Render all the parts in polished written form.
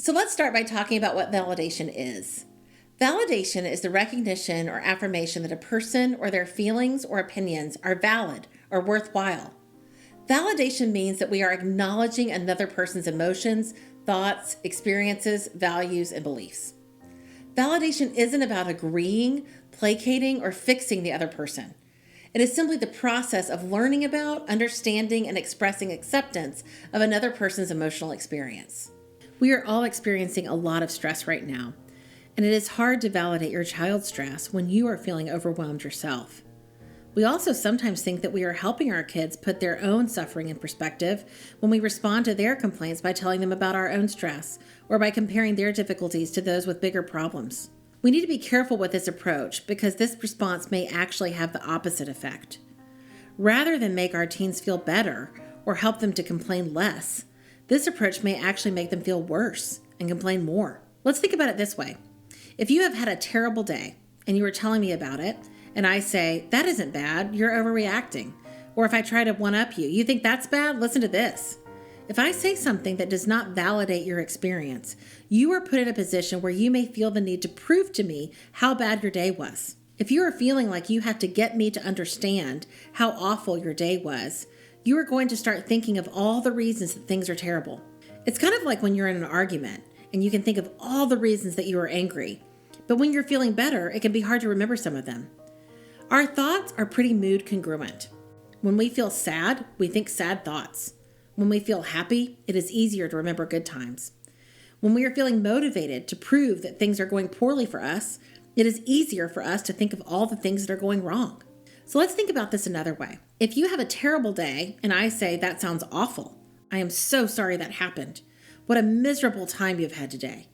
So let's start by talking about what validation is. Validation is the recognition or affirmation that a person or their feelings or opinions are valid or worthwhile. Validation means that we are acknowledging another person's emotions, thoughts, experiences, values, and beliefs. Validation isn't about agreeing, placating, or fixing the other person. It is simply the process of learning about, understanding, and expressing acceptance of another person's emotional experience. We are all experiencing a lot of stress right now, and it is hard to validate your child's stress when you are feeling overwhelmed yourself. We also sometimes think that we are helping our kids put their own suffering in perspective when we respond to their complaints by telling them about our own stress or by comparing their difficulties to those with bigger problems. We need to be careful with this approach because this response may actually have the opposite effect. Rather than make our teens feel better or help them to complain less, this approach may actually make them feel worse and complain more. Let's think about it this way. If you have had a terrible day and you are telling me about it, and I say, that isn't bad, you're overreacting. Or if I try to one-up you, you think that's bad? Listen to this. If I say something that does not validate your experience, you are put in a position where you may feel the need to prove to me how bad your day was. If you are feeling like you have to get me to understand how awful your day was, you are going to start thinking of all the reasons that things are terrible. It's kind of like when you're in an argument and you can think of all the reasons that you are angry, but when you're feeling better, it can be hard to remember some of them. Our thoughts are pretty mood congruent. When we feel sad, we think sad thoughts. When we feel happy, it is easier to remember good times. When we are feeling motivated to prove that things are going poorly for us, it is easier for us to think of all the things that are going wrong. So let's think about this another way. If you have a terrible day and I say, that sounds awful, I am so sorry that happened. What a miserable time you've had today.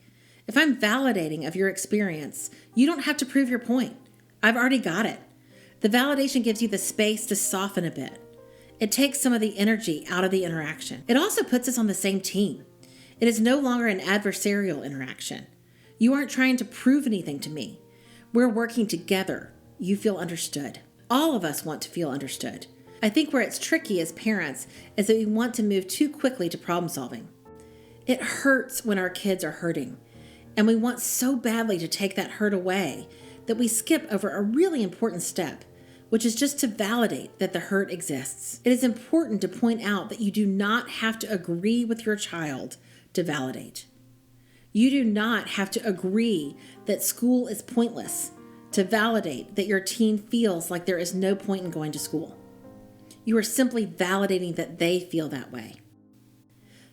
If I'm validating of your experience, you don't have to prove your point. I've already got it. The validation gives you the space to soften a bit. It takes some of the energy out of the interaction. It also puts us on the same team. It is no longer an adversarial interaction. You aren't trying to prove anything to me. We're working together. You feel understood. All of us want to feel understood. I think where it's tricky as parents is that we want to move too quickly to problem solving. It hurts when our kids are hurting, and we want so badly to take that hurt away that we skip over a really important step, which is just to validate that the hurt exists. It is important to point out that you do not have to agree with your child to validate. You do not have to agree that school is pointless to validate that your teen feels like there is no point in going to school. You are simply validating that they feel that way.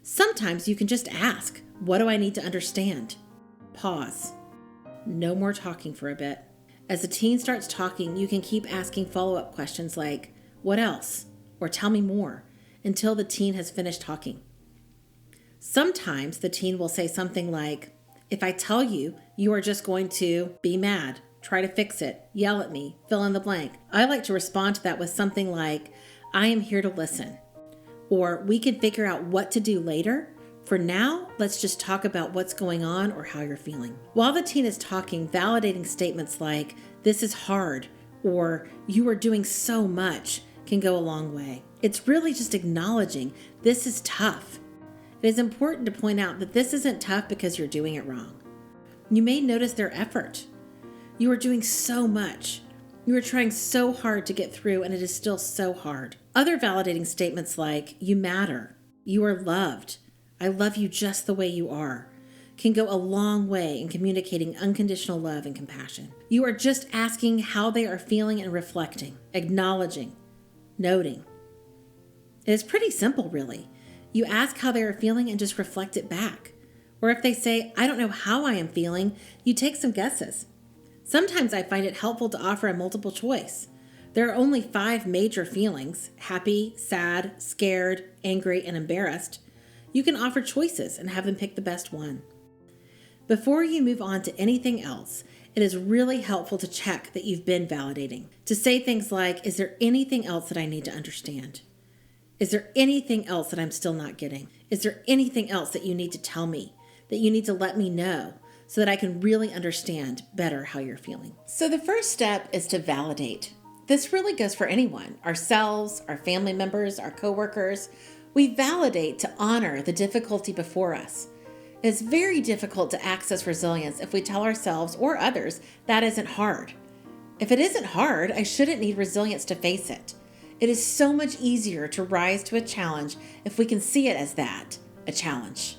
Sometimes you can just ask, what do I need to understand? Pause. No more talking for a bit. As the teen starts talking, you can keep asking follow-up questions like, what else? Or tell me more, until the teen has finished talking. Sometimes the teen will say something like, if I tell you, you are just going to be mad, try to fix it, yell at me, fill in the blank. I like to respond to that with something like, I am here to listen. Or we can figure out what to do later. For now, let's just talk about what's going on or how you're feeling. While the teen is talking, validating statements like, this is hard, or you are doing so much can go a long way. It's really just acknowledging this is tough. It is important to point out that this isn't tough because you're doing it wrong. You may notice their effort. You are doing so much. You are trying so hard to get through, and it is still so hard. Other validating statements like, you matter, you are loved, I love you just the way you are, can go a long way in communicating unconditional love and compassion. You are just asking how they are feeling and reflecting, acknowledging, noting. It is pretty simple, really. You ask how they are feeling and just reflect it back. Or if they say, I don't know how I am feeling, you take some guesses. Sometimes I find it helpful to offer a multiple choice. There are only 5 major feelings: happy, sad, scared, angry, and embarrassed. You can offer choices and have them pick the best one. Before you move on to anything else, it is really helpful to check that you've been validating. To say things like, is there anything else that I need to understand? Is there anything else that I'm still not getting? Is there anything else that you need to tell me, that you need to let me know, so that I can really understand better how you're feeling? So the first step is to validate. This really goes for anyone, ourselves, our family members, our coworkers. We validate to honor the difficulty before us. It's very difficult to access resilience if we tell ourselves or others that isn't hard. If it isn't hard, I shouldn't need resilience to face it. It is so much easier to rise to a challenge if we can see it as that, a challenge.